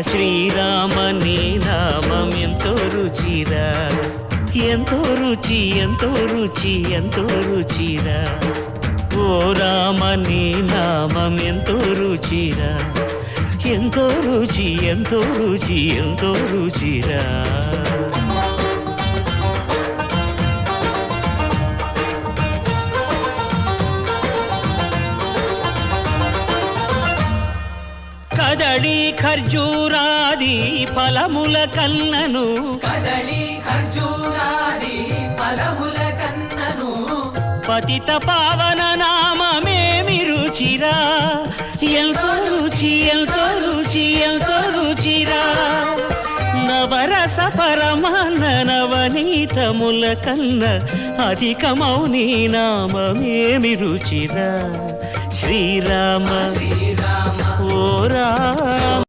శ్రీరామ నీ నామం ఎంతో రుచిరా, ఎంతో రుచి ఎంతో రుచి ఎంతో రుచిరా. ఓ రామ నీ నామం ఎంతో రుచిరా, ఎంతో రుచి ఎంతో రుచి ఎంతో రుచిరా. కదళి ఖర్జూరాది ఫలముల కన్నను, కదళి ఖర్జూరాది ఫలముల కన్నను, పతిత పావన నామమేమి రుచిరా, ఎంతో రుచి ఎంతో రుచి ఎంతో రుచిరా. నవరస పరమాన్న నవనీతముల కన్న అధికమౌ నీ నామమేమి రుచిరా. శ్రీరామ శ్రీరామ ఓ రామ.